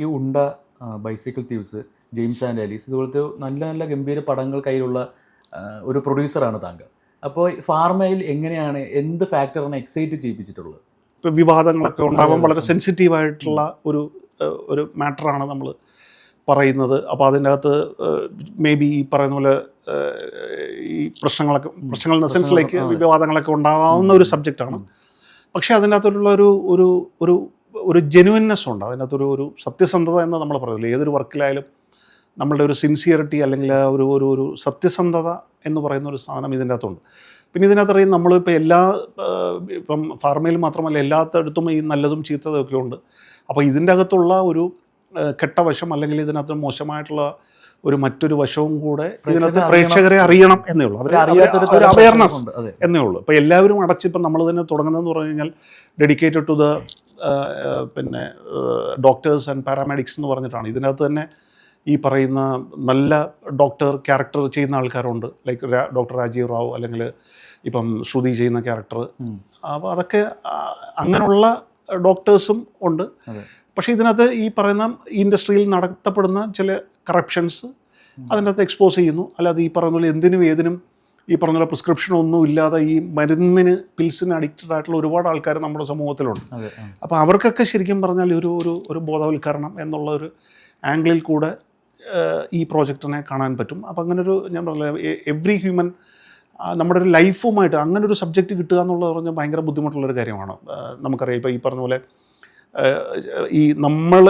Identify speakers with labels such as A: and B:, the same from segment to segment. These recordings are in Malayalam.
A: ഈ ഉണ്ട, bicycle thieves, James and Alice ഇതുപോലത്തെ നല്ല നല്ല ഗംഭീര പടങ്ങൾ കയ്യിലുള്ള ഒരു പ്രൊഡ്യൂസറാണ് താങ്കൾ. അപ്പോൾ ഫാർമയിൽ എങ്ങനെയാണ്, എന്ത് ഫാക്ടറാണ് എക്സൈറ്റ് ചെയ്യിപ്പിച്ചിട്ടുള്ളത്?
B: ഇപ്പോൾ വിവാദങ്ങളൊക്കെ ഉണ്ടാകാൻ വളരെ സെൻസിറ്റീവായിട്ടുള്ള ഒരു മാറ്ററാണ് നമ്മൾ പറയുന്നത്. അപ്പോൾ അതിൻ്റെ അകത്ത് മേ ബി ഈ പറയുന്ന പോലെ ഈ പ്രശ്നങ്ങൾ എന്ന സെൻസിലേക്ക് വിവാദങ്ങളൊക്കെ ഉണ്ടാകാവുന്ന ഒരു സബ്ജക്റ്റാണ്. പക്ഷേ അതിൻ്റെ അകത്തുള്ള ഒരു ജെനുവിൻനെസ് ഉണ്ട്, അതിനകത്തൊരു സത്യസന്ധത എന്ന് നമ്മൾ പറയുന്നില്ല. ഏതൊരു വർക്കിലായാലും നമ്മളുടെ ഒരു സിൻസിയറിറ്റി അല്ലെങ്കിൽ ഒരു സത്യസന്ധത എന്ന് പറയുന്ന ഒരു സാധനം ഇതിൻ്റെ അകത്തുണ്ട്. പിന്നെ ഇതിനകത്തറിയാം നമ്മളിപ്പോൾ ഇപ്പം ഫാർമയിൽ മാത്രമല്ല എല്ലാത്തടത്തും ഈ നല്ലതും ചീത്തതൊക്കെ ഉണ്ട്. അപ്പോൾ ഇതിൻ്റെ അകത്തുള്ള ഒരു കെട്ടവശം അല്ലെങ്കിൽ ഇതിനകത്ത് മോശമായിട്ടുള്ള മറ്റൊരു വശവും കൂടെ ഇതിനകത്ത് പ്രേക്ഷകരെ അറിയണം എന്നേ ഉള്ളൂ, ഒരു അവയർനെസ് എന്നേ ഉള്ളൂ. ഇപ്പോൾ എല്ലാവരും ഇപ്പം നമ്മൾ തന്നെ തുടങ്ങുന്നതെന്ന് പറഞ്ഞു കഴിഞ്ഞാൽ ഡെഡിക്കേറ്റഡ് ടു ദ പിന്നെ ഡോക്ടേഴ്സ് ആൻഡ് പാരാമെഡിക്സ് എന്ന് പറഞ്ഞിട്ടാണ്. ഇതിനകത്ത് തന്നെ ഈ പറയുന്ന നല്ല ഡോക്ടർ ക്യാരക്ടർ ചെയ്യുന്ന ആൾക്കാരുണ്ട്, ലൈക്ക് ഡോക്ടർ രാജീവ് റാവു അല്ലെങ്കിൽ ഇപ്പം ശ്രുതി ചെയ്യുന്ന ക്യാരക്ടർ. അപ്പോൾ അതൊക്കെ അങ്ങനെയുള്ള ഡോക്ടേഴ്സും ഉണ്ട്. പക്ഷേ ഇതിനകത്ത് ഈ പറയുന്ന ഇൻഡസ്ട്രിയിൽ നടത്തപ്പെടുന്ന ചില കറപ്ഷൻസ് അതിനകത്ത് എക്സ്പോസ് ചെയ്യുന്നു. അല്ലാതെ ഈ പറയുന്ന പോലെ എന്തിനും ഏതിനും ഈ പറഞ്ഞ പോലെ പ്രിസ്ക്രിപ്ഷനൊന്നും ഇല്ലാതെ ഈ പിൽസിന് അഡിക്റ്റഡ് ആയിട്ടുള്ള ഒരുപാട് ആൾക്കാർ നമ്മുടെ സമൂഹത്തിലുണ്ട്. അപ്പോൾ അവർക്കൊക്കെ ശരിക്കും പറഞ്ഞാൽ ഒരു ബോധവൽക്കരണം എന്നുള്ള ഒരു ആംഗിളിൽ കൂടെ ഈ പ്രോജക്റ്റിനെ കാണാൻ പറ്റും. അപ്പോൾ അങ്ങനൊരു ഞാൻ പറഞ്ഞ എവ്രി ഹ്യൂമൻ നമ്മുടെ ഒരു ലൈഫുമായിട്ട് അങ്ങനെ ഒരു സബ്ജക്റ്റ് കിട്ടുക എന്നുള്ളത് പറഞ്ഞാൽ ഭയങ്കര ബുദ്ധിമുട്ടുള്ളൊരു കാര്യമാണ്. നമുക്കറിയാം ഇപ്പോൾ ഈ പറഞ്ഞ പോലെ ഈ നമ്മൾ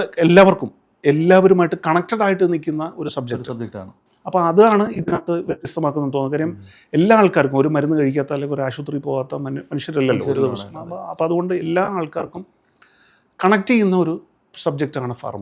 B: എല്ലാവരുമായിട്ട് കണക്റ്റഡ് ആയിട്ട് നിൽക്കുന്ന ഒരു സബ്ജക്റ്റാണ്. അപ്പോൾ അതാണ് ഇതിനകത്ത് വ്യത്യസ്തമാക്കുന്നത് തോന്നുന്നു. കാര്യം എല്ലാ ആൾക്കാർക്കും ഒരു മരുന്ന് കഴിക്കാത്ത അല്ലെങ്കിൽ ഒരു ആശുപത്രി പോകാത്ത മനുഷ്യരല്ലല്ലോ ഒരു ദിവസം. അപ്പോൾ അതുകൊണ്ട് എല്ലാ ആൾക്കാർക്കും കണക്ട് ചെയ്യുന്ന ഒരു സബ്ജക്റ്റാണ് ഫാർമ.